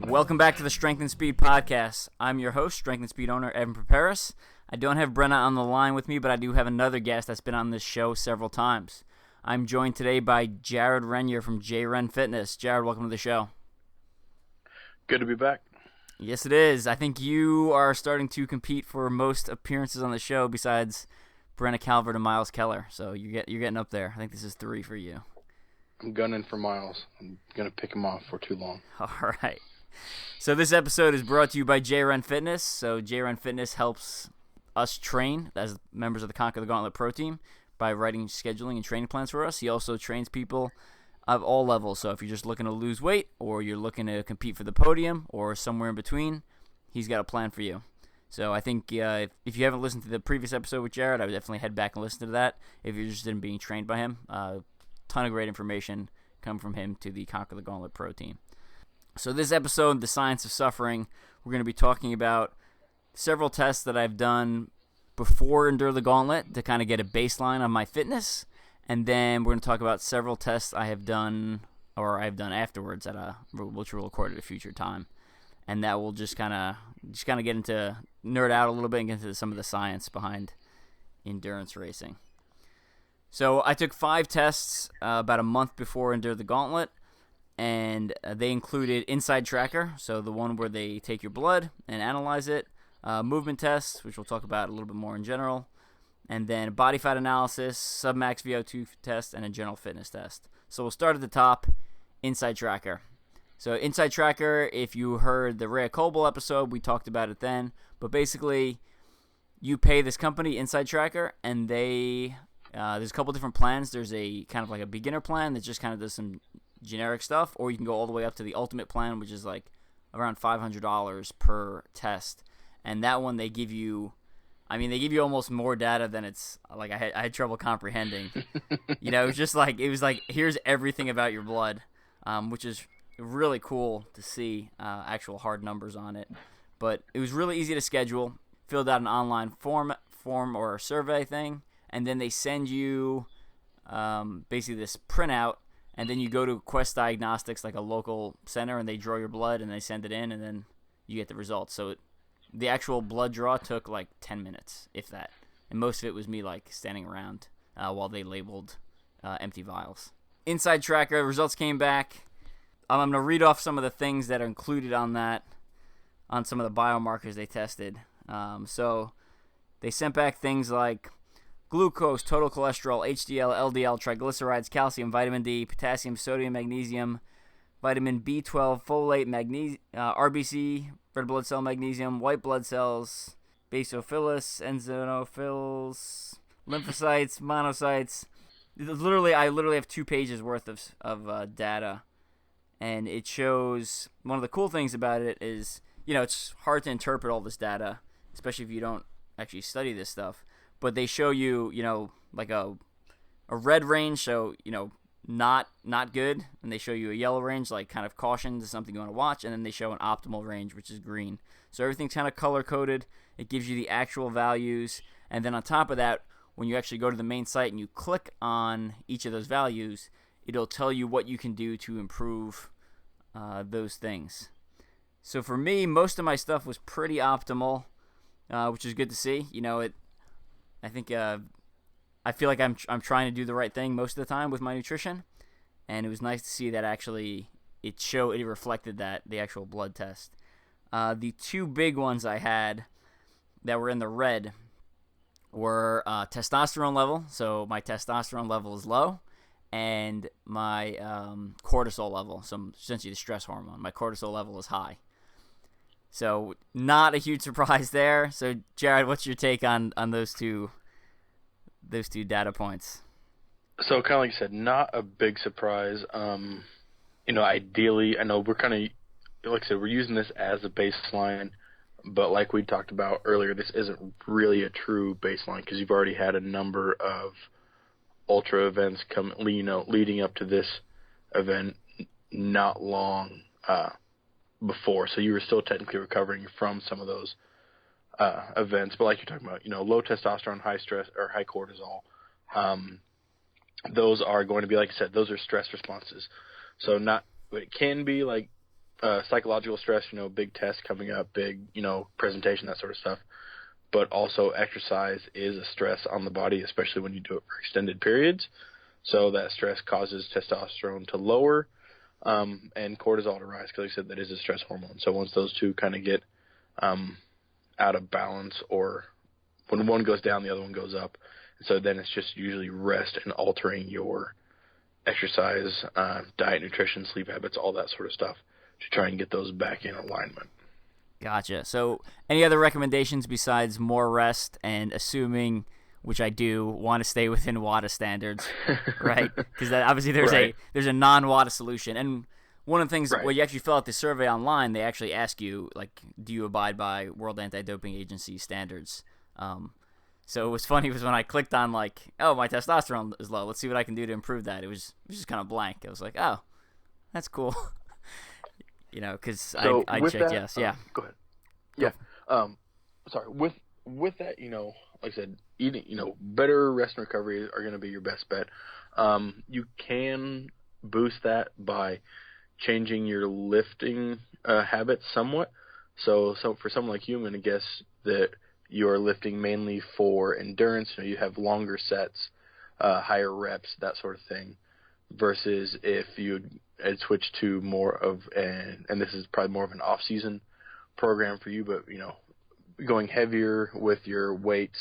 Welcome back to the Strength and Speed Podcast. I'm your host, Strength and Speed owner Evan Preparis. I don't have Brenna on the line with me, but I do have another guest that's been on this show several times. I'm joined today by Renyer from JRen Fitness. Jared, welcome to the show. Good to be back. Yes, it is. I think you are starting to compete for most appearances on the show besides Brenna Calvert and Miles Keller. So you're getting up there. I think this is 3 for you. I'm gunning for Miles. I'm going to pick him off for too long. All right. So this episode is brought to you by JRen Fitness. So JRen Fitness helps us train as members of the Conquer the Gauntlet Pro Team by writing scheduling and training plans for us. He also trains people of all levels. So if you're just looking to lose weight or you're looking to compete for the podium or somewhere in between, he's got a plan for you. So I think if you haven't listened to the previous episode with Jared, I would definitely head back and listen to that if you're interested in being trained by him. Ton of great information come from him to the Conquer the Gauntlet Pro Team. So this episode, The Science of Suffering, we're going to be talking about several tests that I've done before Endure the Gauntlet to kind of get a baseline on my fitness. And then we're going to talk about several tests I've done afterwards which we'll record at a future time. And that will just kind of get into, nerd out a little bit and get into some of the science behind endurance racing. So I took 5 tests about a month before Endure the Gauntlet. And they included Inside Tracker, so the one where they take your blood and analyze it, movement tests, which we'll talk about a little bit more in general, and then body fat analysis, submax VO2 test, and a general fitness test. So we'll start at the top, Inside Tracker. So Inside Tracker, if you heard the Rhea Coble episode, we talked about it then, but basically you pay this company, Inside Tracker, and there's a couple different plans. There's a kind of like a beginner plan that just kind of does some generic stuff, or you can go all the way up to the ultimate plan, which is like around $500 per test. And that one they give you almost more data than it's like I had trouble comprehending. It was like here's everything about your blood, which is really cool to see actual hard numbers on it. But it was really easy to schedule. Filled out an online form or a survey thing, and then they send you basically this printout. And then you go to Quest Diagnostics, like a local center, and they draw your blood, and they send it in, and then you get the results. So the actual blood draw took like 10 minutes, if that. And most of it was me like standing around while they labeled empty vials. Inside Tracker, results came back. I'm going to read off some of the things that are included on that, on some of the biomarkers they tested. So they sent back things like glucose, total cholesterol, HDL, LDL, triglycerides, calcium, vitamin D, potassium, sodium, magnesium, vitamin B12, folate, RBC, red blood cell magnesium, white blood cells, basophilus, eosinophils, lymphocytes, monocytes. I literally have 2 pages worth of data, and it shows. One of the cool things about it is, it's hard to interpret all this data, especially if you don't actually study this stuff. But they show you, like a red range, so, not good. And they show you a yellow range, like kind of caution to something you want to watch. And then they show an optimal range, which is green. So everything's kind of color-coded. It gives you the actual values. And then on top of that, when you actually go to the main site and you click on each of those values, it'll tell you what you can do to improve those things. So for me, most of my stuff was pretty optimal, which is good to see. I think I feel like I'm trying to do the right thing most of the time with my nutrition, and it was nice to see that actually it reflected that the actual blood test. The 2 big ones I had that were in the red were testosterone level. So my testosterone level is low, and my cortisol level, so essentially the stress hormone, my cortisol level is high. So not a huge surprise there. So Jared, what's your take on those two data points? So kind of like you said, not a big surprise. Ideally, I know we're kind of, like I said, we're using this as a baseline. But like we talked about earlier, this isn't really a true baseline because you've already had a number of ultra events leading up to this event not long before. So you were still technically recovering from some of those events. But like you're talking about, low testosterone, high stress, or high cortisol, those are going to be, like I said, those are stress responses. So it can be like psychological stress, big test coming up, big, presentation, that sort of stuff. But also exercise is a stress on the body, especially when you do it for extended periods. So that stress causes testosterone to lower and cortisol to rise, because like I said, that is a stress hormone. So once those two kind of get out of balance, or when one goes down, the other one goes up. So then it's just usually rest and altering your exercise, diet, nutrition, sleep habits, all that sort of stuff to try and get those back in alignment. Gotcha. So any other recommendations besides more rest and assuming, which I do, want to stay within WADA standards, right? Because obviously there's a non-WADA solution. And one of the things, when you actually fill out the survey online, they actually ask you, like, do you abide by World Anti-Doping Agency standards? So it was funny was when I clicked on, like, oh, my testosterone is low. Let's see what I can do to improve that. It was just kind of blank. I was like, oh, that's cool. Because I checked yes. Yeah. Go ahead. Yeah. Sorry. With that, like I said, eating, better rest and recovery are going to be your best bet. You can boost that by changing your lifting habits somewhat. So for someone like you, I'm going to guess that you're lifting mainly for endurance. You have longer sets, higher reps, that sort of thing, versus if you had switched to more of and this is probably more of an off-season program for you, but, going heavier with your weights,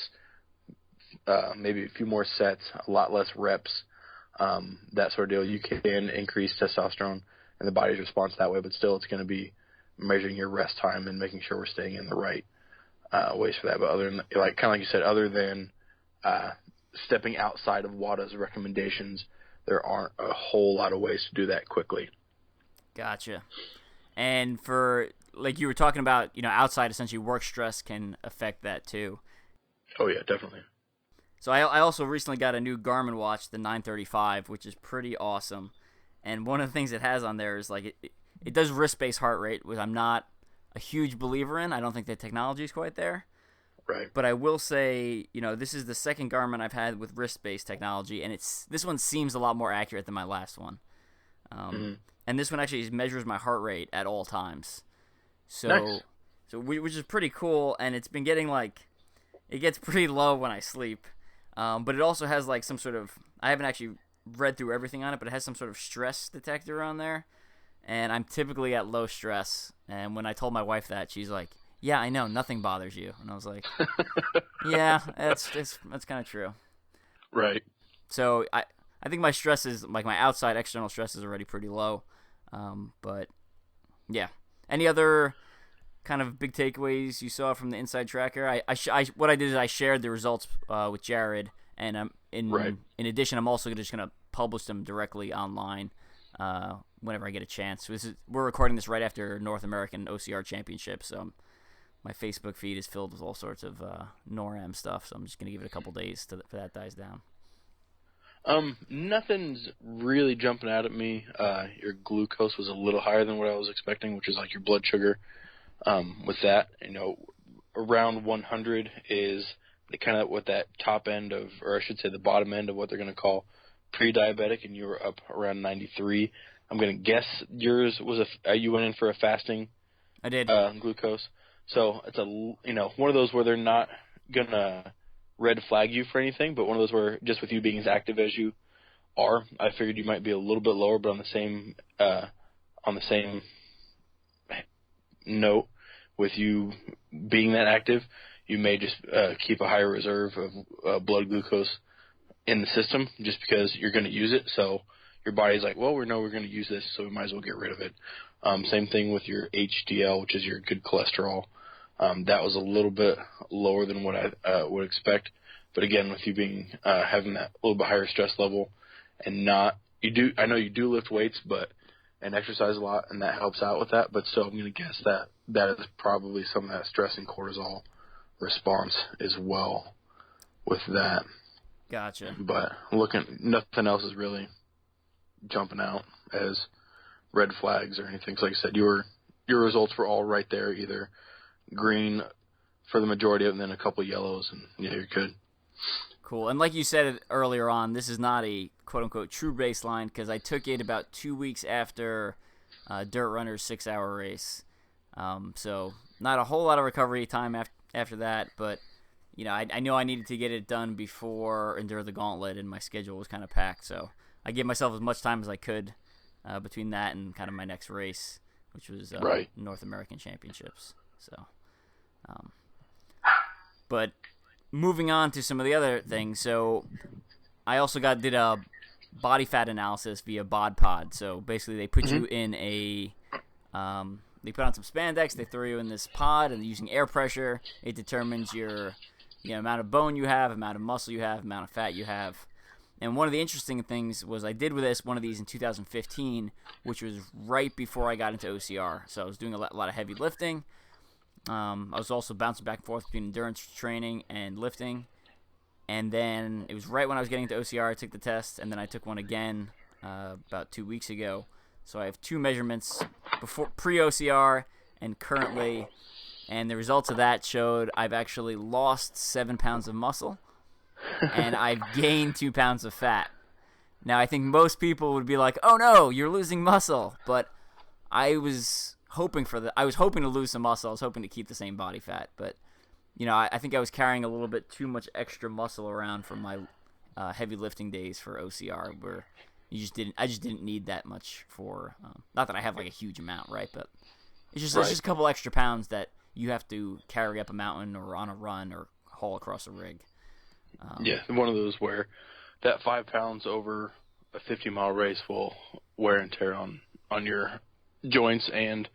maybe a few more sets, a lot less reps, that sort of deal. You can increase testosterone and the body's response that way, but still it's going to be measuring your rest time and making sure we're staying in the right ways for that. But other than, like you said, other than stepping outside of WADA's recommendations, there aren't a whole lot of ways to do that quickly. Gotcha. And for, like you were talking about, outside essentially work stress can affect that too. Oh yeah, definitely. So I also recently got a new Garmin watch, the 935, which is pretty awesome. And one of the things it has on there is like it does wrist-based heart rate, which I'm not a huge believer in. I don't think the technology is quite there. Right. But I will say, this is the second Garmin I've had with wrist-based technology, and this one seems a lot more accurate than my last one. And this one actually measures my heart rate at all times. So, nice. Which is pretty cool, and it's been getting it gets pretty low when I sleep. But it also has some sort of, I haven't actually read through everything on it, but it has some sort of stress detector on there. And I'm typically at low stress. And when I told my wife that, she's like, yeah, I know, nothing bothers you. And I was like, yeah, that's kind of true. Right. So I think my stress is, my outside external stress is already pretty low. But yeah. Any other kind of big takeaways you saw from the Inside Tracker? What I did is I shared the results with Jared, and in addition, I'm also just going to publish them directly online whenever I get a chance. We're recording this right after North American OCR Championship, so my Facebook feed is filled with all sorts of NORAM stuff, so I'm just going to give it a couple days for that dies down. Nothing's really jumping out at me. Your glucose was a little higher than what I was expecting, which is like your blood sugar. With that, around 100 is kind of what that top end of, or I should say the bottom end of what they're going to call pre-diabetic, and you were up around 93. I'm going to guess yours was you went in for a fasting. I did. Glucose. So it's one of those where they're not going to red flag you for anything, but one of those where just with you being as active as you are, I figured you might be a little bit lower, but on the same note, with you being that active, you may just keep a higher reserve of blood glucose in the system just because you're going to use it. So your body's like, well, we know we're going to use this, so we might as well get rid of it. Same thing with your HDL, which is your good cholesterol. That was a little bit lower than what I would expect. But again, with you being having that little bit higher stress level and I know you do lift weights, but and exercise a lot, and that helps out with that. But still, I'm going to guess that is probably some of that stress and cortisol response as well with that. Gotcha. But nothing else is really jumping out as red flags or anything. So like I said, your results were all right there, either green for the majority of it and then a couple yellows, and yeah, you're good. Cool. And like you said earlier on, this is not a quote-unquote true baseline because I took it about 2 weeks after Dirt Runner's 6-hour race. So not a whole lot of recovery time after that, but I know I needed to get it done before Endure the Gauntlet, and my schedule was kind of packed. So I gave myself as much time as I could between that and kind of my next race, which was North American Championships. So, but moving on to some of the other things. So I also did a body fat analysis via BodPod. So basically they put you in they put on some spandex, they throw you in this pod, and using air pressure, it determines your amount of bone you have, amount of muscle you have, amount of fat you have. And one of the interesting things was I did one of these in 2015, which was right before I got into OCR. So I was doing a lot of heavy lifting. I was also bouncing back and forth between endurance training and lifting. And then it was right when I was getting into OCR, I took the test, and then I took one again about 2 weeks ago. So I have 2 measurements pre-OCR and currently, and the results of that showed I've actually lost 7 pounds of muscle, and I've gained 2 pounds of fat. Now, I think most people would be like, oh no, you're losing muscle, but I was hoping to lose some muscle. I was hoping to keep the same body fat, but I think I was carrying a little bit too much extra muscle around from my heavy lifting days for OCR, where I just didn't need that much for. Not that I have like a huge amount, right? But it's just a couple extra pounds that you have to carry up a mountain or on a run or haul across a rig. Yeah, one of those where that 5 pounds over a 50-mile race will wear and tear on your joints and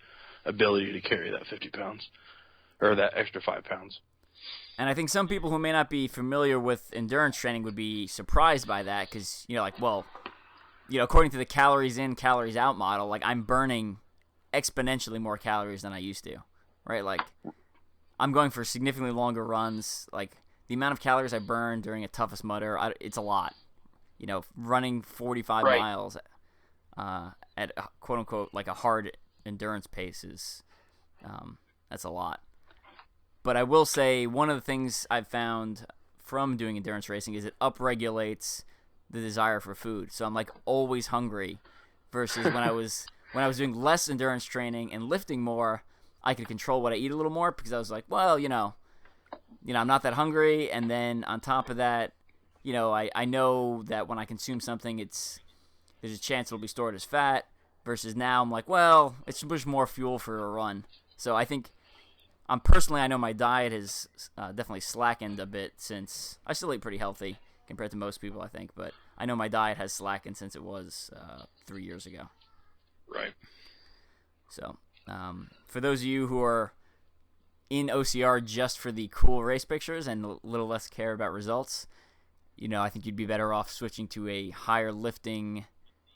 ability to carry that 50 pounds or that extra 5 pounds. And I think some people who may not be familiar with endurance training would be surprised by that because, according to the calories in, calories out model, like I'm burning exponentially more calories than I used to, right? Like I'm going for significantly longer runs. Like the amount of calories I burn during a toughest mudder, it's a lot. Running 45 miles at quote unquote like a hard endurance pace is that's a lot. But I will say one of the things I've found from doing endurance racing is it upregulates the desire for food. So I'm like always hungry versus when I was doing less endurance training and lifting more, I could control what I eat a little more because I was like, well, I'm not that hungry. And then on top of that, I know that when I consume something, there's a chance it'll be stored as fat versus now I'm like, well, it's just more fuel for a run. So I think I know my diet has definitely slackened a bit since I still eat pretty healthy compared to most people, I think, but I know my diet has slackened since it was 3 years ago. Right. So for those of you who are in OCR just for the cool race pictures and a little less care about results, I think you'd be better off switching to a higher lifting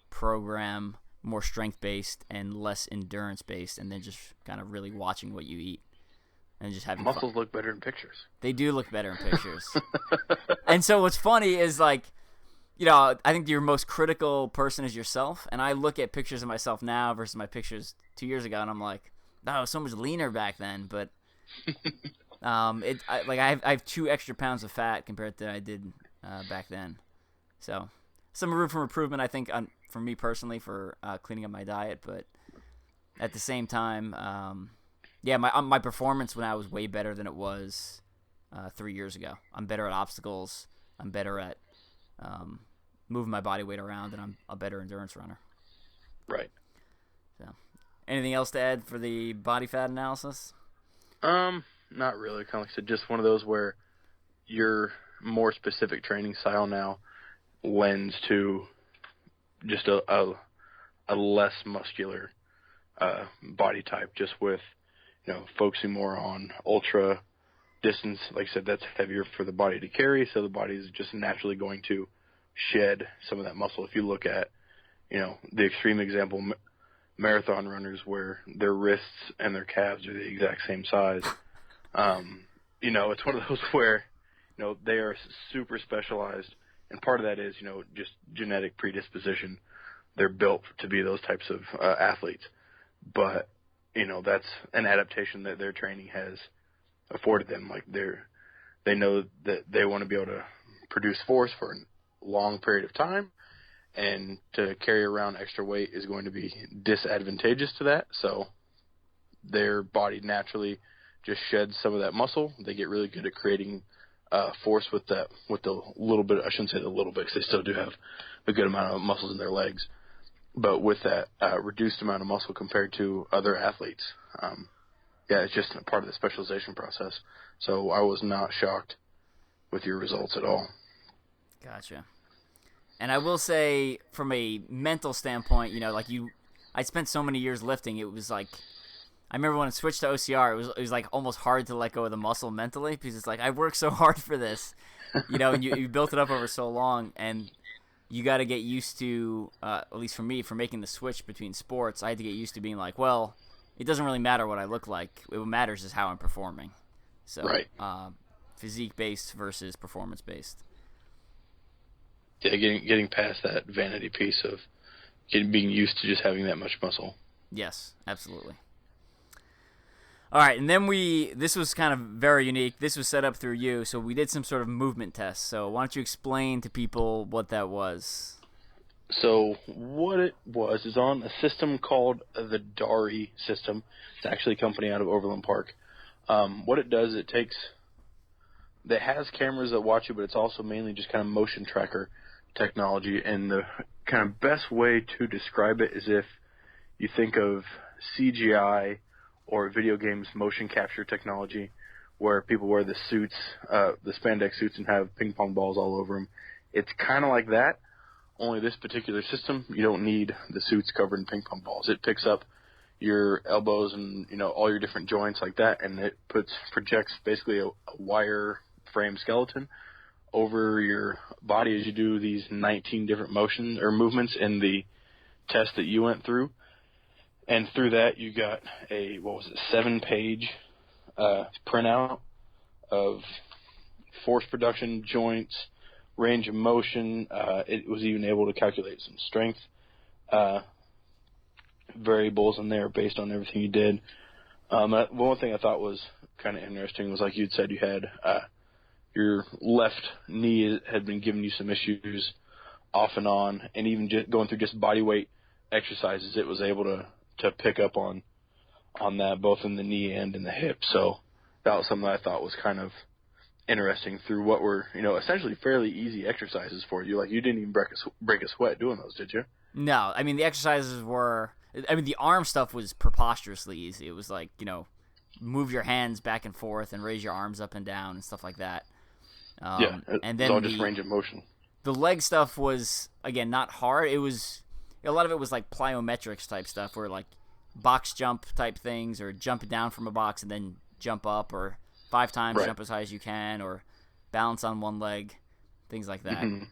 program, more strength-based and less endurance-based, and then just kind of really watching what you eat. And just having muscles look better in pictures. They do look better in pictures. And so what's funny is like, I think your most critical person is yourself. And I look at pictures of myself now versus my pictures 2 years ago, and I'm like, I was so much leaner back then. But I have 2 extra pounds of fat compared to I did back then. So some room for improvement, I think, for me personally for cleaning up my diet. But at the same time, my performance when I was way better than it was 3 years ago. I'm better at obstacles. I'm better at moving my body weight around, and I'm a better endurance runner. Right. So, anything else to add for the body fat analysis? Not really. Kind of like I said, just one of those where your more specific training style now lends to just a less muscular body type, just with focusing more on ultra distance. Like I said, that's heavier for the body to carry, so the body is just naturally going to shed some of that muscle. If you look at, the extreme example, marathon runners where their wrists and their calves are the exact same size. It's one of those where, they are super specialized, and part of that is, just genetic predisposition. They're built to be those types of athletes. But, that's an adaptation that their training has afforded them. Like, they know that they want to be able to produce force for a long period of time, and to carry around extra weight is going to be disadvantageous to that. So their body naturally just sheds some of that muscle. They get really good at creating force with the little bit. I shouldn't say the little bit, because they still do have a good amount of muscles in their legs. But with that reduced amount of muscle compared to other athletes, it's just a part of the specialization process. So I was not shocked with your results at all. Gotcha. And I will say, from a mental standpoint, I spent so many years lifting. It was like, I remember when I switched to OCR, it was like almost hard to let go of the muscle mentally, because it's like, I worked so hard for this, and you built it up over so long, and you got to get used to, at least for me, for making the switch between sports, I had to get used to being like, well, it doesn't really matter what I look like. What matters is how I'm performing. So, right. Physique-based versus performance-based. Yeah, getting past that vanity piece of being used to just having that much muscle. Yes, absolutely. All right, and then this was kind of very unique. This was set up through you, so we did some sort of movement test. So why don't you explain to people what that was? So what it was is on a system called the Dari system. It's actually a company out of Overland Park. What it does, it has cameras that watch you, but it's also mainly just kind of motion tracker technology. And the kind of best way to describe it is if you think of CGI or video games motion capture technology, where people wear the suits, the spandex suits, and have ping pong balls all over them. It's kind of like that, only this particular system, you don't need the suits covered in ping pong balls. It picks up your elbows and, all your different joints like that, and it projects basically a wire frame skeleton over your body as you do these 19 different motions or movements in the test that you went through. And through that, you got a 7-page printout of force production, joints, range of motion. It was even able to calculate some strength variables in there based on everything you did. One thing I thought was kind of interesting was, like you'd said, you had your left knee had been giving you some issues off and on, and even just going through just body weight exercises, it was able to pick up on that, both in the knee and in the hip. So that was something that I thought was kind of interesting through what were, essentially fairly easy exercises for you. Like, you didn't even break a sweat doing those, did you? No. I mean, the exercises were, the arm stuff was preposterously easy. It was like, move your hands back and forth and raise your arms up and down and stuff like that. And then it's all just range of motion. The leg stuff was, again, not hard. It was, a lot of it was like plyometrics type stuff, where like box jump type things, or jump down from a box and then jump up, or 5 times jump as high as you can, or balance on one leg, things like that. Mm-hmm.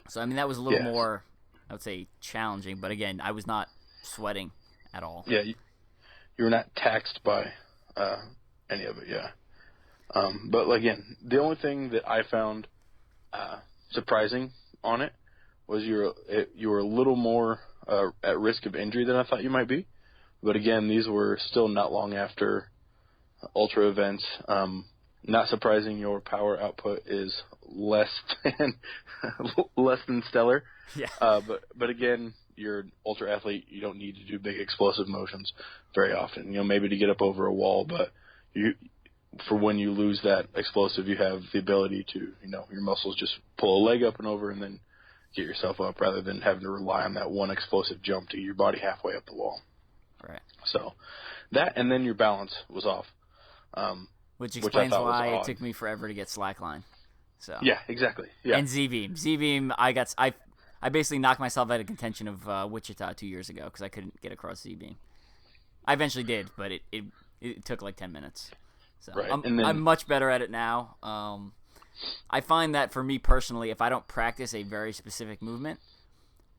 So, I mean, that was a little more, I would say, challenging. But again, I was not sweating at all. Yeah, you were not taxed by any of it, yeah. But again, the only thing that I found surprising on it was you were a little more at risk of injury than I thought you might be. But again, these were still not long after ultra events. Not surprising, your power output is less than stellar. Yeah. But again, you're an ultra athlete. You don't need to do big explosive motions very often. Maybe to get up over a wall, but for when you lose that explosive, you have the ability to, your muscles just pull a leg up and over and then get yourself up, rather than having to rely on that one explosive jump to your body halfway up the wall. Right. So that, and then your balance was off. Which explains why it took me forever to get slackline. So yeah, exactly. Yeah. And Z-beam, I basically knocked myself out of contention of Wichita 2 years ago because I couldn't get across Z-beam. I eventually did, but it took like 10 minutes. So right. I'm much better at it now. I find that for me personally, if I don't practice a very specific movement,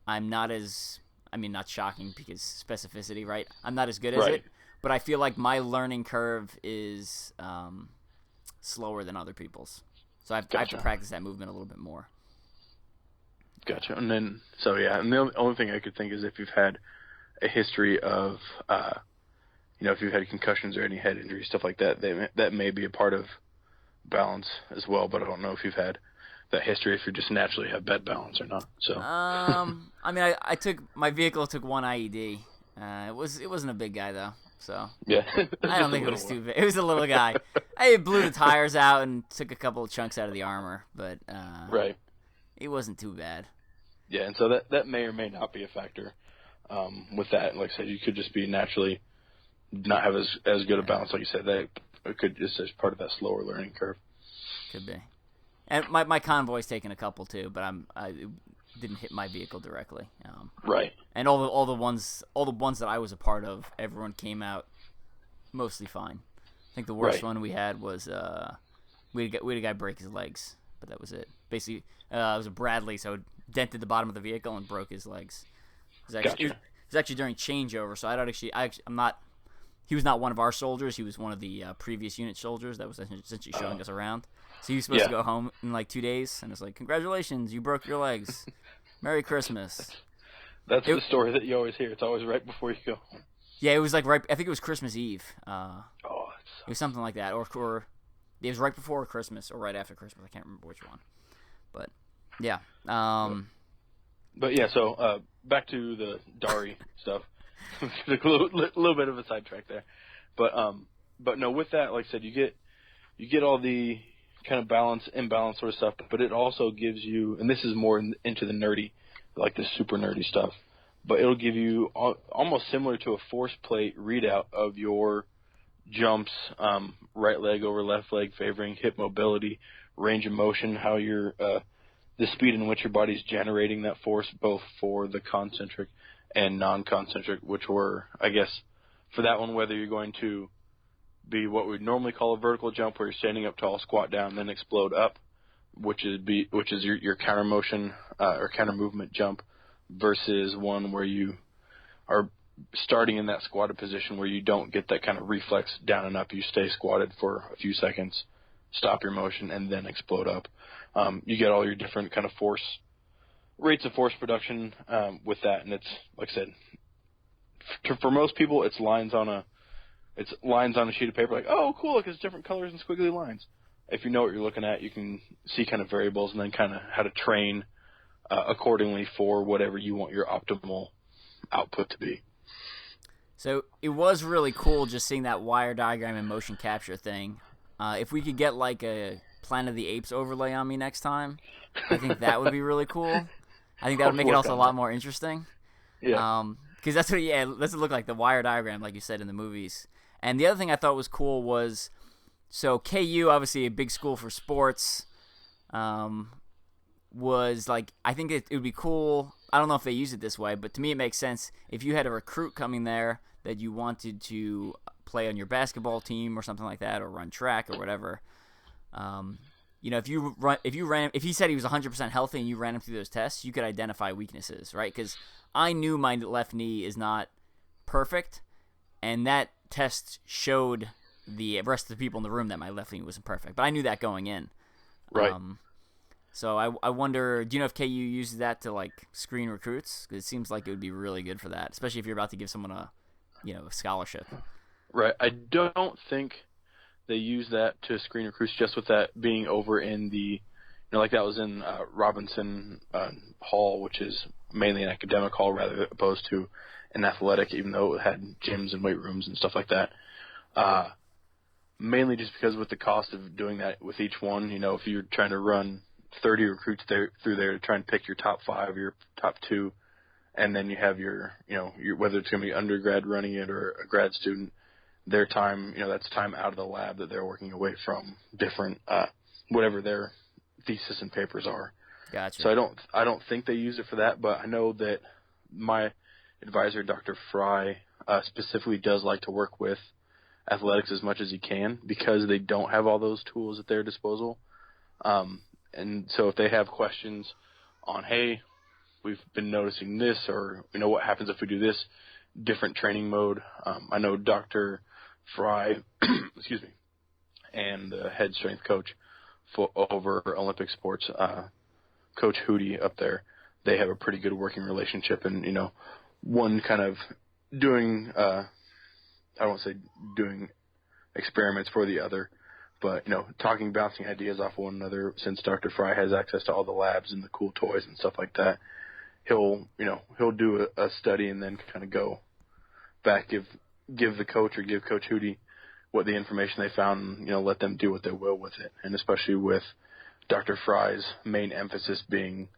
I'm not as I mean, not shocking because specificity, right? I'm not as good as Right. it, but I feel like my learning curve is slower than other people's. So I have to Gotcha. practice that movement a little bit more. Gotcha. And then, and the only thing I could think is if you've had a history of, if you've had concussions or any head injuries, stuff like that, that may be a part of balance as well. But I don't know if you've had that history, if you just naturally have bad balance or not. So. I mean, my vehicle took one IED. It wasn't a big guy though, so Yeah. I don't think it was too big. It was a little guy. I blew the tires out and took a couple of chunks out of the armor, but right. It wasn't too bad. Yeah, and so that may or may not be a factor with that. Like I said, you could just be naturally not have as good a balance, like you said. That it could just as part of that slower learning curve. Could be. And my convoy's taken a couple too, but it didn't hit my vehicle directly. Right. And all the ones that I was a part of, everyone came out mostly fine. I think the worst one we had was we had a guy break his legs, but that was it. Basically, it was a Bradley, so it dented the bottom of the vehicle and broke his legs. It was actually during changeover, so I'm not. He was not one of our soldiers. He was one of the previous unit soldiers that was essentially showing us around. So he was supposed to go home in like 2 days, and it's like, congratulations, you broke your legs. Merry Christmas. That's the story that you always hear. It's always right before you go home. Yeah, it was like I think it was Christmas Eve. It was something like that, or it was right before Christmas or right after Christmas. I can't remember which one. But yeah. But yeah, so back to the Dari stuff. a little bit of a sidetrack there, but no, with that, like I said, you get all the kind of imbalance sort of stuff, but it also gives you, and this is more into the nerdy, like the super nerdy stuff, but it'll give you almost similar to a force plate readout of your jumps, right leg over left leg, favoring hip mobility, range of motion, how you're the speed in which your body's generating that force, both for the concentric and non-concentric, which were, I guess, for that one, whether you're going to be what we'd normally call a vertical jump, where you're standing up tall, squat down, then explode up, which is your counter motion or counter movement jump, versus one where you are starting in that squatted position where you don't get that kind of reflex down and up. You stay squatted for a few seconds, stop your motion, and then explode up. You get all your different kind of rates of force production with that, and it's, like I said, for most people, it's lines on a sheet of paper, like, oh, cool, look, it's different colors and squiggly lines. If you know what you're looking at, you can see kind of variables and then kind of how to train accordingly for whatever you want your optimal output to be. So it was really cool just seeing that wire diagram and motion capture thing. If we could get like a Planet of the Apes overlay on me next time, I think that would be really cool. I think that would make it also a lot more interesting. Yeah. Because that's what it look like, the wire diagram, like you said in the movies. And the other thing I thought was cool was, so KU, obviously a big school for sports, was like, I think it would be cool. I don't know if they use it this way, but to me it makes sense if you had a recruit coming there that you wanted to play on your basketball team or something like that, or run track or whatever. If he said he was 100% healthy and you ran him through those tests, you could identify weaknesses, right? Because I knew my left knee is not perfect, and that test showed the rest of the people in the room that my left knee wasn't perfect. But I knew that going in. Right. So I wonder, do you know if KU uses that to like screen recruits? Because it seems like it would be really good for that, especially if you're about to give someone a scholarship. Right. I don't think they use that to screen recruits, just with that being over in the, like that was in Robinson Hall, which is mainly an academic hall rather opposed to an athletic, even though it had gyms and weight rooms and stuff like that. Mainly just because with the cost of doing that with each one, if you're trying to run 30 recruits through there to try and pick your top 5, your top 2, and then you have your whether it's going to be undergrad running it or a grad student, their time, that's time out of the lab that they're working away from different, whatever their thesis and papers are. Gotcha. So I don't think they use it for that, but I know that my advisor, Dr. Fry, specifically does like to work with athletics as much as he can, because they don't have all those tools at their disposal. And so if they have questions on, hey, we've been noticing this, or what happens if we do this different training mode. I know Dr. Fry, excuse me, and the head strength coach over Olympic Sports, Coach Hootie up there, they have a pretty good working relationship, and one kind of doing I won't say doing experiments for the other, but talking, bouncing ideas off one another. Since Dr. Fry has access to all the labs and the cool toys and stuff like that, he'll do a study and then kind of go back, give the coach or give Coach Hootie what the information they found, and let them do what they will with it. And especially with Dr. Fry's main emphasis being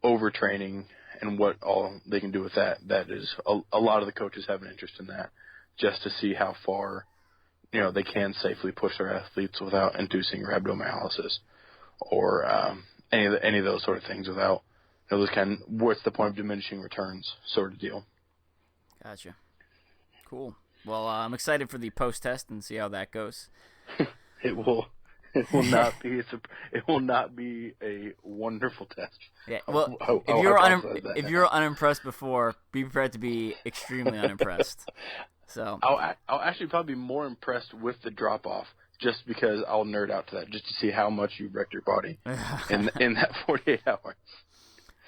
overtraining and what all they can do with that. That is a lot of the coaches have an interest in that, just to see how far they can safely push their athletes without inducing rhabdomyolysis or any of those sort of things, without those what's the point of diminishing returns sort of deal. Gotcha. Cool. Well, I'm excited for the post test and see how that goes. It will not be a wonderful test. Yeah. Well, if you're unimpressed before, be prepared to be extremely unimpressed. So I'll actually probably be more impressed with the drop off, just because I'll nerd out to that, just to see how much you wrecked your body in that 48 hours.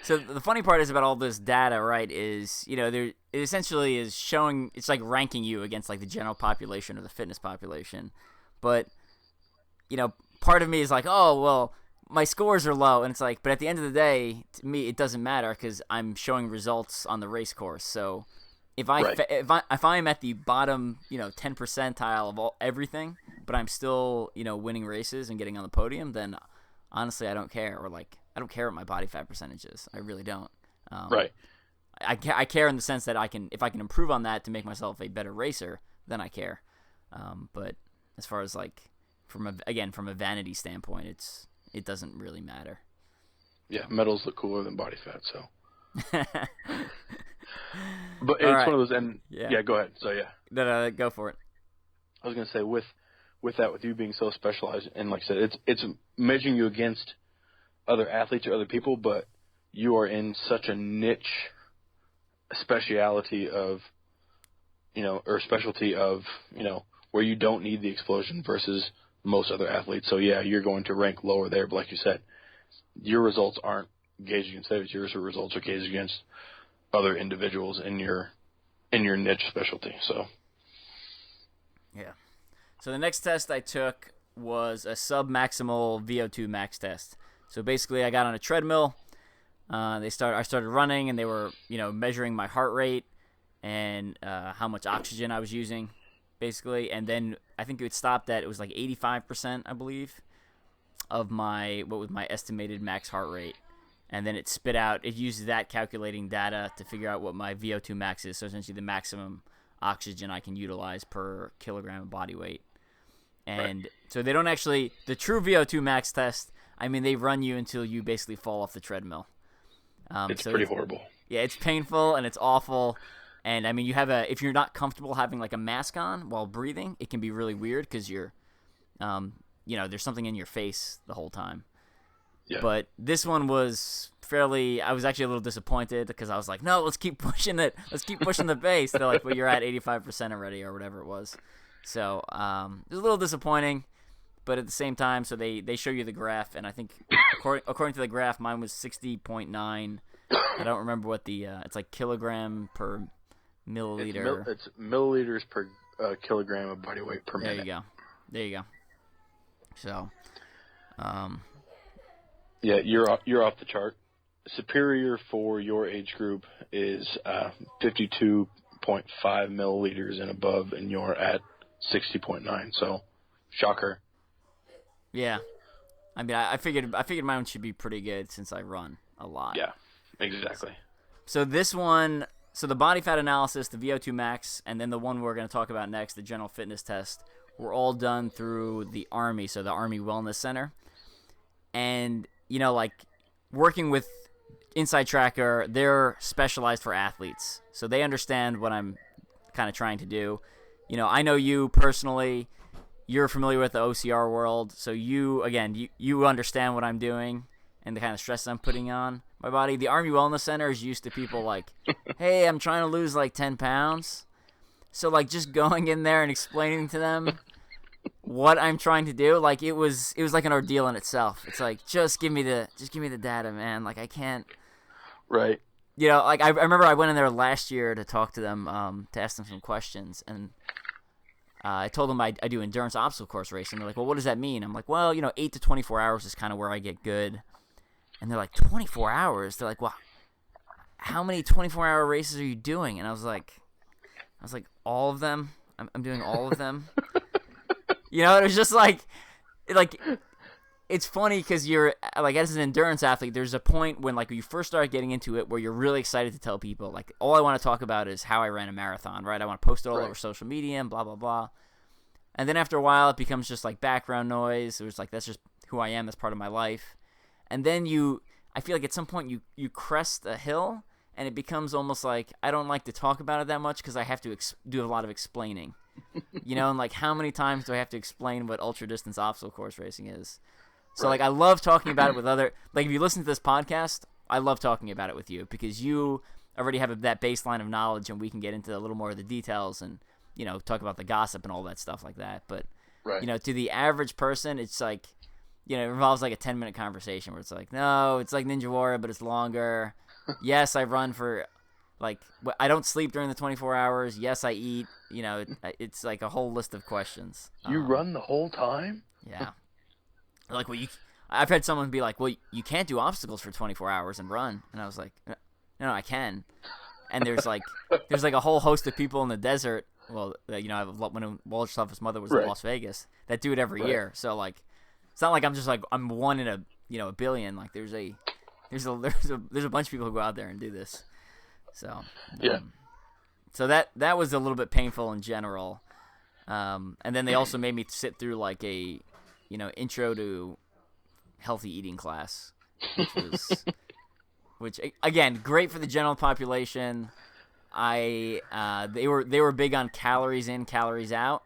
So the funny part is about all this data, right, is, it essentially is showing, it's like ranking you against like the general population or the fitness population. But, part of me is like, oh, well, my scores are low. And it's like, but at the end of the day, to me, it doesn't matter because I'm showing results on the race course. So if I'm at the bottom, 10 percentile of everything, but I'm still, winning races and getting on the podium, then honestly, I don't care. Or like, I don't care what my body fat percentage is. I really don't. Right. I care in the sense that if I can improve on that to make myself a better racer, then I care. But as far as like from a vanity standpoint, it doesn't really matter. Yeah, medals look cooler than body fat, so. But it's one of those, and yeah, go ahead. So yeah. No, go for it. I was gonna say with you being so specialized, and like I said, it's measuring you against other athletes or other people, but you are in such a niche specialty of, or specialty of, where you don't need the explosion versus most other athletes. So yeah, you're going to rank lower there, but like you said, your results aren't gauged against theirs. Your results are gauged against other individuals in your niche specialty. So yeah. So the next test I took was a submaximal VO2 max test. So basically, I got on a treadmill. I started running, and they were, measuring my heart rate and how much oxygen I was using, basically. And then I think it stopped at, it was like 85%, I believe, of what was my estimated max heart rate. And then it uses that calculating data to figure out what my VO2 max is. So essentially, the maximum oxygen I can utilize per kilogram of body weight. And so they don't actually, the true VO2 max test, they run you until you basically fall off the treadmill. It's pretty horrible. Yeah, it's painful and it's awful. And if you're not comfortable having like a mask on while breathing, it can be really weird because you're, there's something in your face the whole time. Yeah. But this one was I was actually a little disappointed because I was like, no, let's keep pushing it. Let's keep pushing the base. They're like, well, you're at 85% already or whatever it was. So it was a little disappointing. But at the same time, so they show you the graph, and I think according to the graph, mine was 60.9. I don't remember what it's like kilogram per milliliter. It's milliliters per kilogram of body weight per minute. There you go. So, yeah, you're off the chart. Superior for your age group is 52.5 milliliters and above, and you're at 60.9. So, shocker. Yeah, I figured mine should be pretty good since I run a lot. Yeah, exactly. So this one, the body fat analysis, the VO2 max, and then the one we're going to talk about next, the general fitness test, were all done through the Army, so the Army Wellness Center. And, like working with Inside Tracker, they're specialized for athletes. So they understand what I'm kind of trying to do. I know you personally. You're familiar with the OCR world, so you understand what I'm doing and the kind of stress I'm putting on. my body. The Army Wellness Center is used to people like, hey, I'm trying to lose like 10 pounds. So like just going in there and explaining to them what I'm trying to do, like it was like an ordeal in itself. It's like, just give me the data, man. Like I can't. Right. You know, like I remember I went in there last year to talk to them, to ask them some questions, and I told them I do endurance obstacle course racing. They're like, well, what does that mean? I'm like, well, 8 to 24 hours is kind of where I get good. And they're like, 24 hours? They're like, well, how many 24-hour races are you doing? And I was like, all of them. I'm doing all of them. It was just like it's funny because you're like, as an endurance athlete, there's a point when like you first start getting into it where you're really excited to tell people like, all I want to talk about is how I ran a marathon, right? I want to post it all over social media and blah blah blah. And then after a while, it becomes just like background noise. It was like, that's just who I am. That's part of my life. And then I feel like at some point you crest a hill, and it becomes almost like I don't like to talk about it that much because I have to do a lot of explaining. And like, how many times do I have to explain what ultra distance obstacle course racing is? So like, I love talking about it with other, like if you listen to this podcast, I love talking about it with you because you already have that baseline of knowledge, and we can get into a little more of the details and, talk about the gossip and all that stuff like that. But, to the average person, it's like, it involves like a 10-minute conversation where it's like, no, it's like Ninja Warrior, but it's longer. Yes, I run for, like, I don't sleep during the 24 hours. Yes, I eat. It's like a whole list of questions. You run the whole time? Yeah. Like, well, I've had someone be like, well, you can't do obstacles for 24 hours and run. And I was like, no, I can. And there's like a whole host of people in the desert. Well, when Walter's toughest mother was in Las Vegas, that do it every year. So like, it's not like I'm just like, I'm one in a billion. Like there's a bunch of people who go out there and do this. So so that was a little bit painful in general. And then they also made me sit through like a intro to healthy eating class, which again, great for the general population. They were big on calories in, calories out,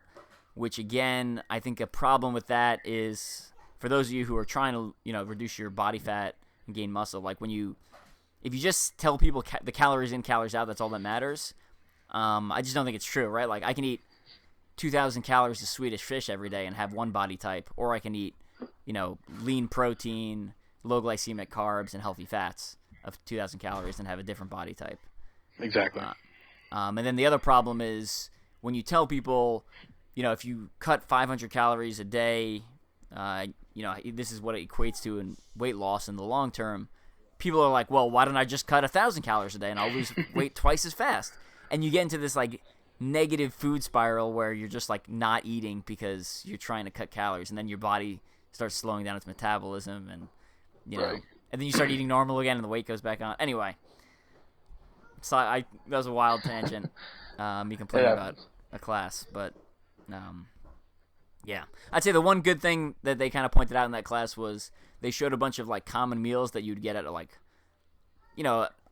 which again, I think a problem with that is for those of you who are trying to, reduce your body fat and gain muscle, like if you just tell people the calories in, calories out, that's all that matters. I just don't think it's true, right? Like I can eat 2,000 calories of Swedish fish every day and have one body type, or I can eat, lean protein, low glycemic carbs, and healthy fats of 2,000 calories and have a different body type. Exactly. And then the other problem is when you tell people, if you cut 500 calories a day, this is what it equates to in weight loss in the long term. People are like, well, why don't I just cut 1,000 calories a day and I'll lose weight twice as fast? And you get into this like negative food spiral where you're just like not eating because you're trying to cut calories, and then your body starts slowing down its metabolism, and and then you start eating normal again and the weight goes back on. Anyway, so that was a wild tangent. Me complaining about a class, but yeah, I'd say the one good thing that they kind of pointed out in that class was they showed a bunch of like common meals that you'd get at like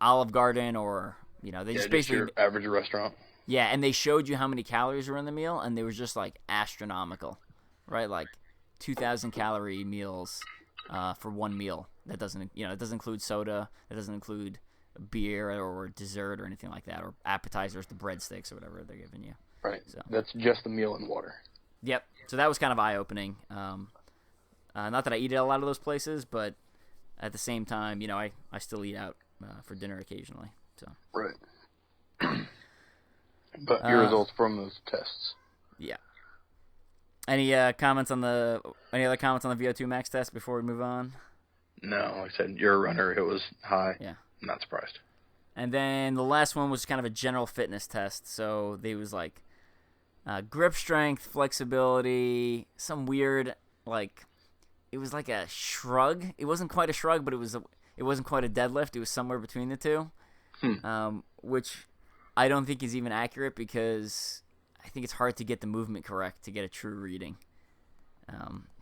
Olive Garden, or they just basically your average restaurant. Yeah, and they showed you how many calories were in the meal, and they were just like astronomical, right? Like 2,000 calorie meals for one meal. That doesn't, it doesn't include soda. It doesn't include beer or dessert or anything like that, or appetizers, the breadsticks or whatever they're giving you. Right. So that's just the meal and water. Yep. So that was kind of eye-opening. Not that I eat at a lot of those places, but at the same time, I still eat out for dinner occasionally. So. Right. But your results from those tests. Yeah. Any other comments on the VO2 max test before we move on? No, like I said, you're a runner. It was high. Yeah. I'm not surprised. And then the last one was kind of a general fitness test. So they was like grip strength, flexibility, some weird it was like a shrug. It wasn't quite a shrug, but it wasn't quite a deadlift. It was somewhere between the two, which I don't think is even accurate because I think it's hard to get the movement correct to get a true reading.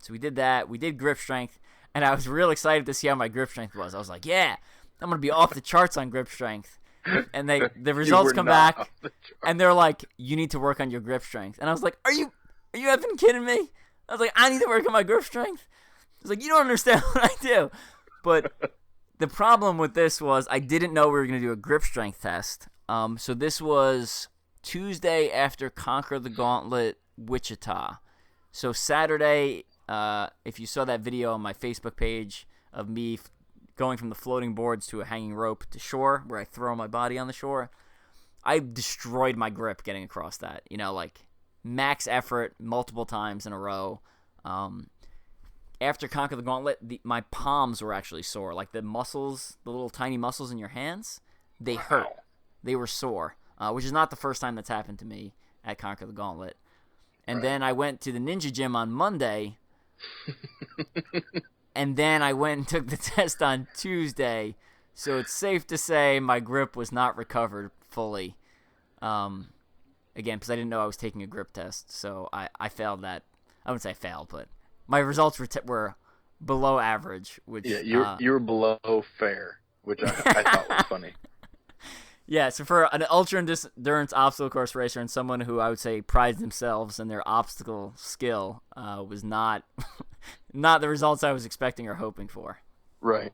So we did that. We did grip strength, and I was real excited to see how my grip strength was. I was like, yeah, I'm going to be off the charts on grip strength. And the results come back, and they're like, you need to work on your grip strength. And I was like, are you effing kidding me? I was like, I need to work on my grip strength. I was like, you don't understand what I do. But The problem with this was I didn't know we were going to do a grip strength test. So this was Tuesday after Conquer the Gauntlet Wichita. So Saturday, if you saw that video on my Facebook page of me going from the floating boards to a hanging rope to shore, where I throw my body on the shore, I destroyed my grip getting across that. Like max effort multiple times in a row. After Conquer the Gauntlet, my palms were actually sore. Like the muscles, the little tiny muscles in your hands, they hurt. They were sore, which is not the first time that's happened to me at Conquer the Gauntlet. And then I went to the Ninja Gym on Monday, and then I went and took the test on Tuesday. So it's safe to say my grip was not recovered fully. Again, because I didn't know I was taking a grip test, so I failed that. I wouldn't say I failed, but my results were below average. Which you were below fair, which I thought was funny. Yeah, so for an ultra-endurance obstacle course racer and someone who I would say prides themselves in their obstacle skill, was not not the results I was expecting or hoping for. Right.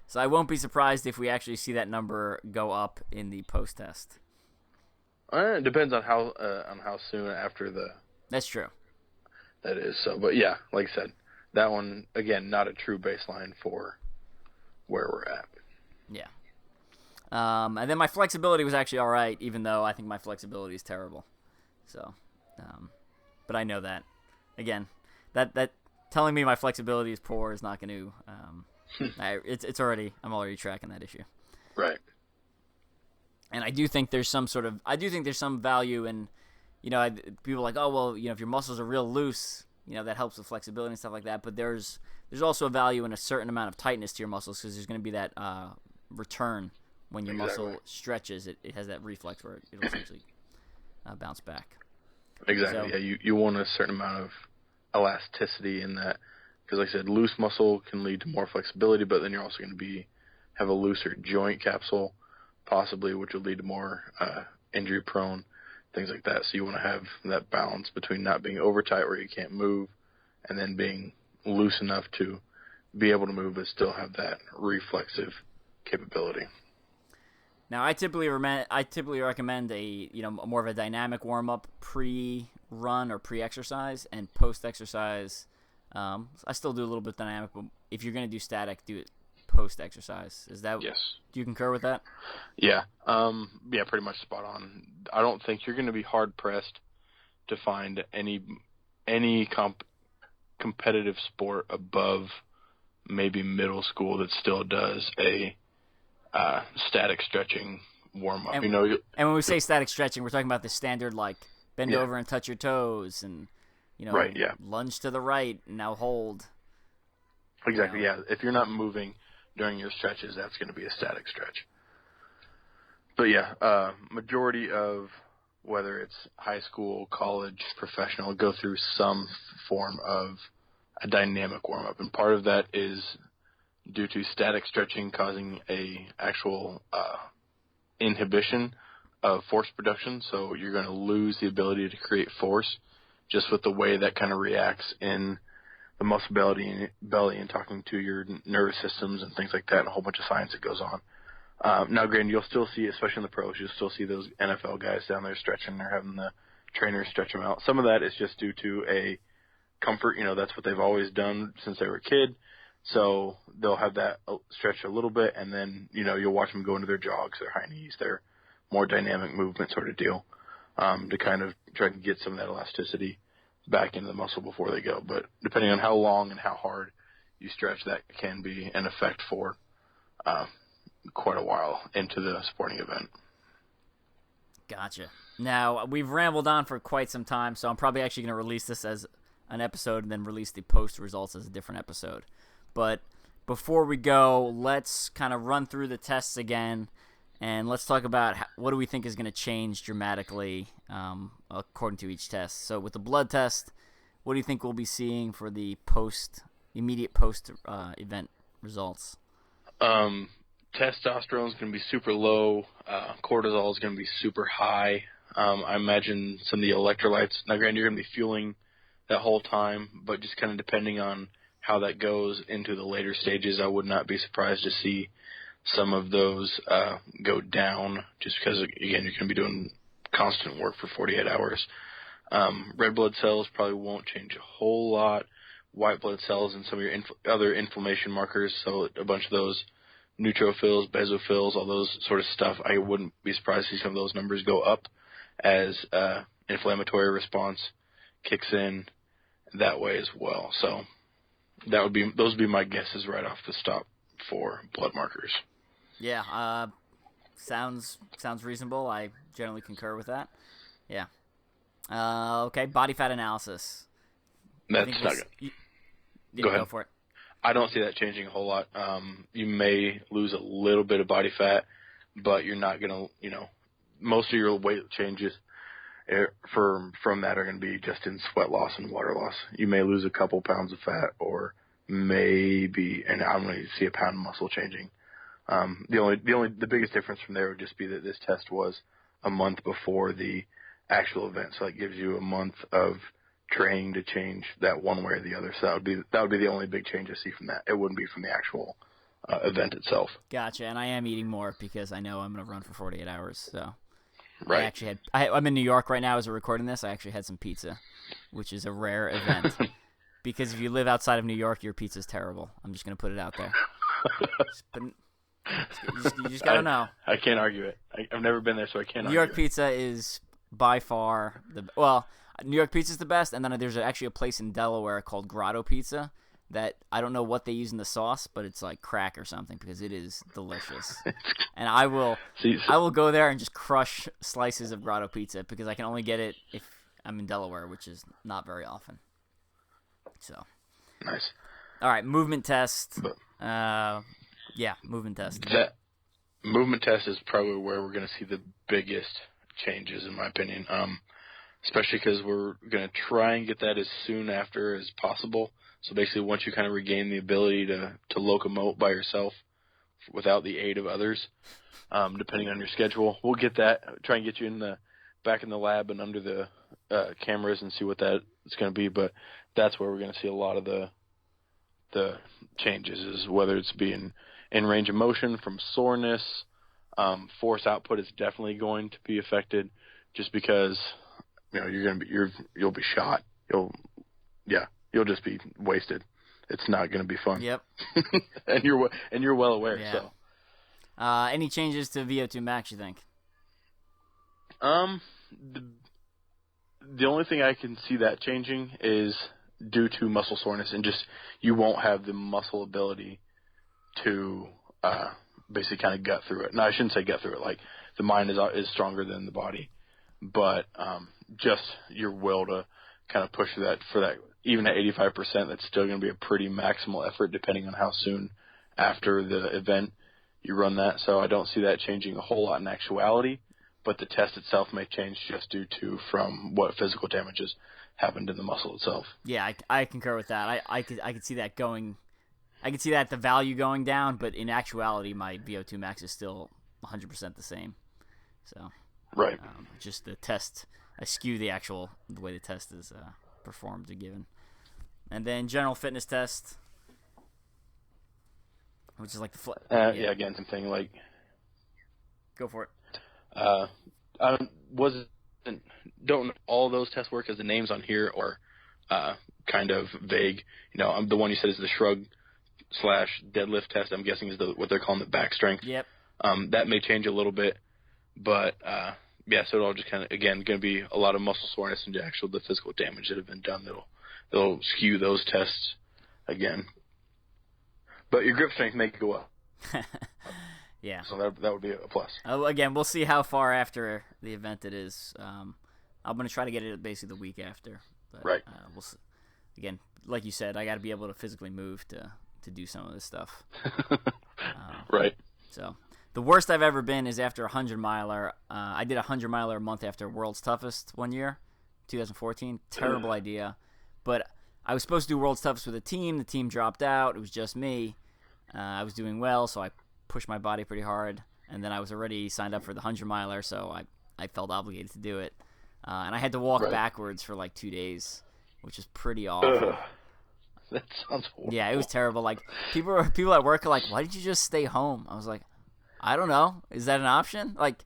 So I won't be surprised if we actually see that number go up in the post-test. It depends on how soon after That's true. That is. So, but yeah, like I said, that one, again, not a true baseline for where we're at. Yeah. And then my flexibility was actually all right, even though I think my flexibility is terrible. So, but I know that. Again, that telling me my flexibility is poor is not going to. I'm already tracking that issue. Right. And I do think there's some value in, people are like, oh well, if your muscles are real loose, that helps with flexibility and stuff like that. But there's also a value in a certain amount of tightness to your muscles because there's going to be that return. When your muscle stretches, it has that reflex where it'll essentially bounce back. Exactly. So, yeah, you want a certain amount of elasticity in that because, like I said, loose muscle can lead to more flexibility, but then you're also going to have a looser joint capsule, possibly, which will lead to more injury-prone, things like that. So you want to have that balance between not being over tight where you can't move, and then being loose enough to be able to move but still have that reflexive capability. Now, I typically recommend a more of a dynamic warm up pre-run or pre-exercise and post-exercise. I still do a little bit dynamic, but if you're going to do static, do it post-exercise. Is that yes? Do you concur with that? Yeah, pretty much spot on. I don't think you're going to be hard pressed to find any competitive sport above maybe middle school that still does a static stretching warm up. And when we say static stretching, we're talking about the standard like bend over and touch your toes and right, yeah. Lunge to the right and now hold. Exactly, yeah. If you're not moving during your stretches, that's going to be a static stretch. But yeah, majority of whether it's high school, college, professional, go through some form of a dynamic warm up, and part of that is due to static stretching causing a actual inhibition of force production. So you're going to lose the ability to create force just with the way that kind of reacts in the muscle belly and talking to your nervous systems and things like that, and a whole bunch of science that goes on. Now, granted, you'll still see, especially in the pros, you'll still see those NFL guys down there stretching. They're having the trainers stretch them out. Some of that is just due to a comfort. That's what they've always done since they were a kid. So they'll have that stretch a little bit, and then, you'll watch them go into their jogs, their high knees, their more dynamic movement sort of deal, to kind of try to get some of that elasticity back into the muscle before they go. But depending on how long and how hard you stretch, that can be an effect for quite a while into the sporting event. Gotcha. Now, we've rambled on for quite some time, so I'm probably actually going to release this as an episode and then release the post results as a different episode. But before we go, let's kind of run through the tests again, and let's talk about what do we think is going to change dramatically according to each test. So with the blood test, what do you think we'll be seeing for the immediate post event results? Testosterone is going to be super low. Cortisol is going to be super high. I imagine some of the electrolytes. Now, granted, you're going to be fueling that whole time, but just kind of depending on how that goes into the later stages, I would not be surprised to see some of those go down, just because, again, you're going to be doing constant work for 48 hours. Red blood cells probably won't change a whole lot. White blood cells and some of your other inflammation markers, so a bunch of those neutrophils, basophils, all those sort of stuff, I wouldn't be surprised to see some of those numbers go up as inflammatory response kicks in that way as well. So those would be my guesses right off the top for blood markers. Yeah, sounds reasonable. I generally concur with that. Yeah. Okay, body fat analysis. That's not good. Go ahead. Go for it. I don't see that changing a whole lot. You may lose a little bit of body fat, but you're not going to, most of your weight changes from that are going to be just in sweat loss and water loss. You may lose a couple pounds of fat, or maybe, and I'm going to see a pound of muscle changing. The biggest difference from there would just be that this test was a month before the actual event, so it gives you a month of training to change that one way or the other. So that would be the only big change I see from that. It wouldn't be from the actual event itself. Gotcha. And I am eating more because I know I'm going to run for 48 hours. So right. I'm in New York right now as we're recording this. I actually had some pizza, which is a rare event. Because if you live outside of New York, your pizza's terrible. I'm just going to put it out there. You just got to know. I can't argue it. I've never been there, so I can't argue it. New York pizza is by far New York pizza is the best, and then there's actually a place in Delaware called Grotto Pizza that I don't know what they use in the sauce, but it's like crack or something because it is delicious. And I will go there and just crush slices of Grotto Pizza because I can only get it if I'm in Delaware, which is not very often. So nice. All right, movement test. Movement test. That movement test is probably where we're going to see the biggest changes, in my opinion. Especially because we're going to try and get that as soon after as possible. So basically, once you kind of regain the ability to locomote by yourself without the aid of others, depending on your schedule, we'll get that. Try and get you back in the lab and under the cameras and see what that is going to be. But that's where we're going to see a lot of the changes, is whether it's being in range of motion from soreness. Force output is definitely going to be affected, just because you'll be shot. You'll just be wasted. It's not going to be fun. Yep. and you're well aware. Yeah. So, any changes to VO2 max, you think? The only thing I can see that changing is due to muscle soreness, and just you won't have the muscle ability to basically kind of gut through it. No, I shouldn't say gut through it. Like, the mind is stronger than the body, but just your will to kind of push that for that, even at 85%, that's still going to be a pretty maximal effort depending on how soon after the event you run that. So I don't see that changing a whole lot in actuality, but the test itself may change just due to from what physical damages happened in the muscle itself. Yeah, I concur with that. I could see that going. I could see that the value going down, but in actuality, my VO2 max is still 100% the same. So right, just the test. I skew the way the test is performed or given. And then general fitness test, which is like the again, same thing. Like, go for it. I don't know all those tests work, as the names on here are kind of vague. The one you said is the shrug / deadlift test. I'm guessing is what they're calling the back strength. Yep. That may change a little bit, but so it'll just kind of, again, going to be a lot of muscle soreness and the physical damage that have been done that'll skew those tests again. But your grip strength may go up. Yeah. So that would be a plus. Again, we'll see how far after the event it is. I'm going to try to get it basically the week after. But, right. We'll see. Again, like you said, I got to be able to physically move to do some of this stuff. Right. So the worst I've ever been is after a 100-miler. I did a 100-miler a month after World's Toughest one year, 2014. Terrible idea. But I was supposed to do World's Toughest with a team. The team dropped out. It was just me. I was doing well, so I pushed my body pretty hard. And then I was already signed up for the 100-miler, so I felt obligated to do it. And I had to walk backwards for like 2 days, which is pretty awful. That sounds horrible. Yeah, it was terrible. Like people at work are like, "Why did you just stay home?" I was like, "I don't know. Is that an option?" Like,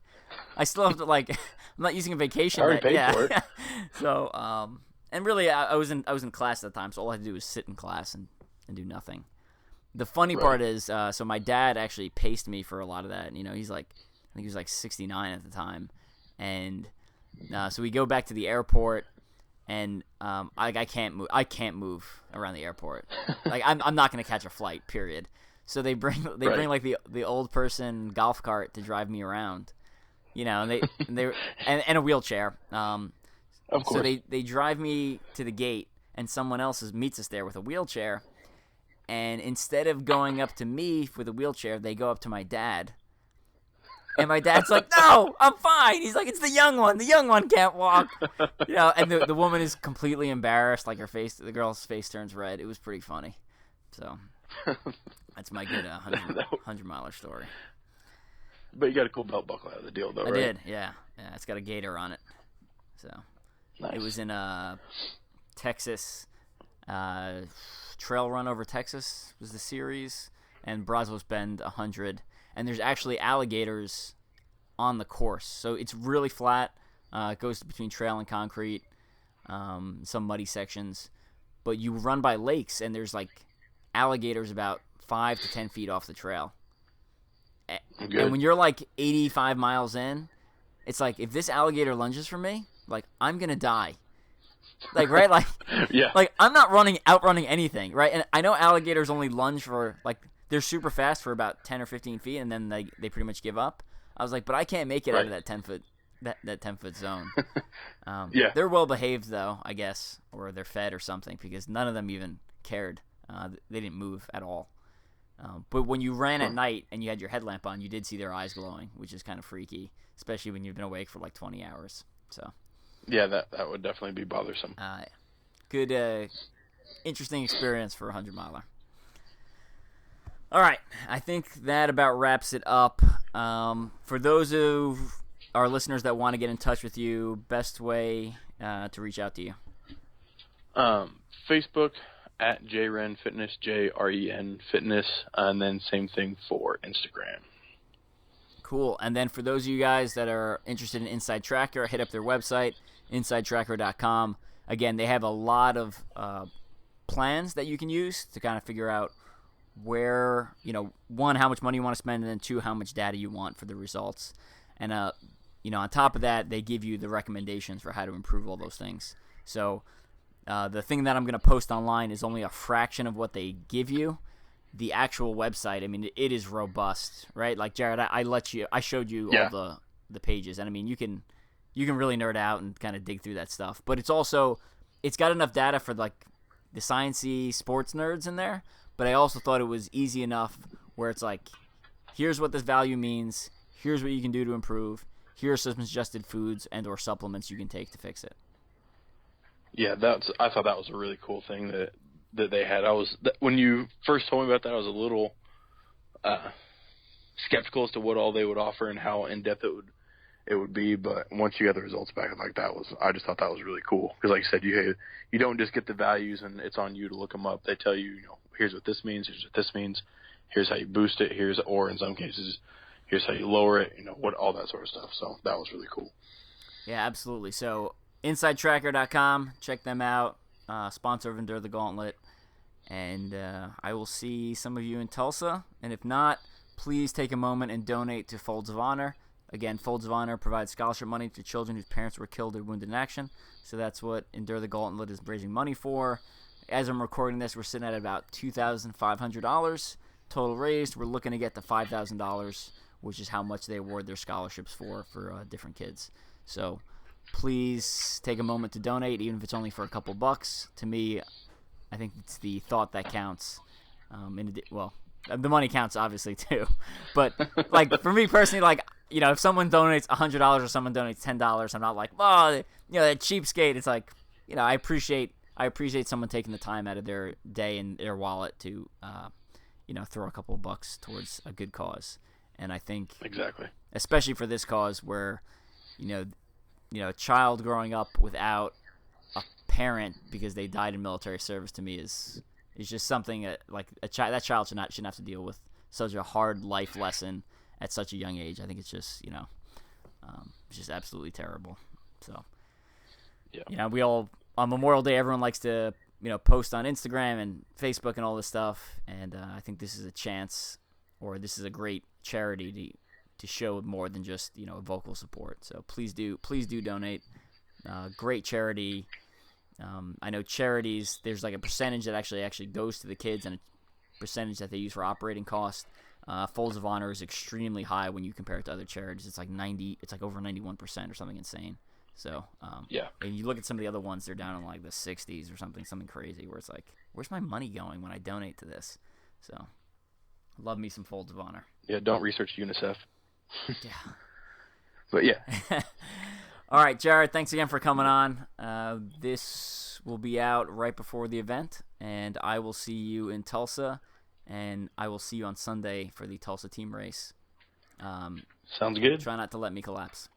I still have to like, I'm not using a vacation. I already paid for it. So, and really, I was in class at the time, so all I had to do was sit in class and do nothing. The funny part is, so my dad actually paced me for a lot of that. And, he's like, I think he was like 69 at the time, and so we go back to the airport. And I can't move. I can't move around the airport. Like I'm not gonna catch a flight. Period. So they bring like the old person golf cart to drive me around, and and a wheelchair. Of course. So they drive me to the gate, and someone else meets us there with a wheelchair. And instead of going up to me with a wheelchair, they go up to my dad. And my dad's like, "No, I'm fine." He's like, "It's the young one. The young one can't walk." And the woman is completely embarrassed. Like the girl's face turns red. It was pretty funny. So that's my good 100-miler story. But you got a cool belt buckle out of the deal, though, right? I did, yeah. It's got a gator on it. So nice. It was in Texas. Trail Run Over Texas was the series, and Brazos Bend 100. And there's actually alligators on the course. So it's really flat. It goes between trail and concrete, some muddy sections. But you run by lakes, and there's like alligators about 5 to 10 feet off the trail. And when you're like 85 miles in, it's like, if this alligator lunges for me, like, I'm going to die. Like, right? Like, yeah. Like, I'm not outrunning anything, right? And I know alligators only lunge for, like, they're super fast for about 10 or 15 feet, and then they pretty much give up. I was like, but I can't make it out of that 10-foot that 10-foot zone. Yeah. They're well behaved though, I guess, or they're fed or something, because none of them even cared. They didn't move at all. But when you ran at night and you had your headlamp on, you did see their eyes glowing, which is kind of freaky, especially when you've been awake for like 20 hours. So. Yeah, that would definitely be bothersome. Good, interesting experience for a 100-miler. All right, I think that about wraps it up. For those of our listeners that want to get in touch with you, best way to reach out to you? Facebook at JRen Fitness, JRen Fitness, and then same thing for Instagram. Cool. And then for those of you guys that are interested in Inside Tracker, hit up their website, insidetracker.com. Again, they have a lot of plans that you can use to kind of figure out where, one, how much money you want to spend, and then two, how much data you want for the results. And, on top of that, they give you the recommendations for how to improve all those things. So the thing that I'm going to post online is only a fraction of what they give you. The actual website, I mean, it is robust, right? Like, Jared, I showed you all the pages, and I mean, you can really nerd out and kind of dig through that stuff. But it's got enough data for like the sciencey sports nerds in there. But I also thought it was easy enough where it's like, here's what this value means, here's what you can do to improve, here are some suggested foods and or supplements you can take to fix it. Yeah, I thought that was a really cool thing that they had. When you first told me about that, I was a little skeptical as to what all they would offer and how in depth it would be. But once you got the results back, I just thought that was really cool, because like you said, you don't just get the values and it's on you to look them up. They tell you, here's what this means, here's what this means, here's how you boost it, or in some cases, here's how you lower it, what all that sort of stuff. So that was really cool. Yeah, absolutely. So InsideTracker.com, check them out. Sponsor of Endure The Gauntlet. And I will see some of you in Tulsa. And if not, please take a moment and donate to Folds of Honor. Again, Folds of Honor provides scholarship money to children whose parents were killed or wounded in action. So that's what Endure The Gauntlet is raising money for. As I'm recording this, we're sitting at about $2,500 total raised. We're looking to get to $5,000, which is how much they award their scholarships for different kids. So please take a moment to donate, even if it's only for a couple bucks. To me, I think it's the thought that counts. The money counts obviously too, but like for me personally, like if someone donates $100 or someone donates $10, I'm not like, that cheapskate. It's like, I appreciate someone taking the time out of their day and their wallet to throw a couple of bucks towards a good cause. And I think exactly, especially for this cause where a child growing up without a parent because they died in military service, to me is is just something that, like, that child shouldn't have to deal with such a hard life lesson at such a young age. I think it's just, it's just absolutely terrible. So, we all, on Memorial Day, everyone likes to, post on Instagram and Facebook and all this stuff. And I think this is a chance, or this is a great charity to show more than just, vocal support. So please do donate. Great charity. I know charities, there's like a percentage that actually goes to the kids and a percentage that they use for operating costs. Folds of Honor is extremely high when you compare it to other charities. It's like over 91% or something insane. So, and you look at some of the other ones, they're down in like the 60s or something crazy, where it's like, where's my money going when I donate to this? So, love me some Folds of Honor. Yeah, don't research UNICEF. Yeah. But yeah. All right, Jared, thanks again for coming on. This will be out right before the event, and I will see you in Tulsa, and I will see you on Sunday for the Tulsa team race. Sounds good. Try not to let me collapse.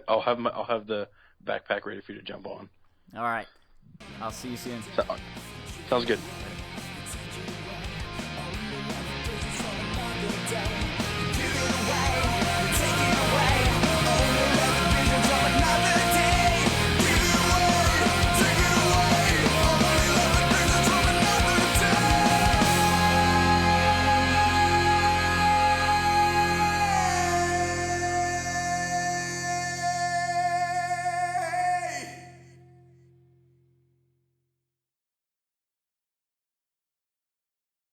I'll have the backpack ready for you to jump on. All right. I'll see you soon. Sounds good.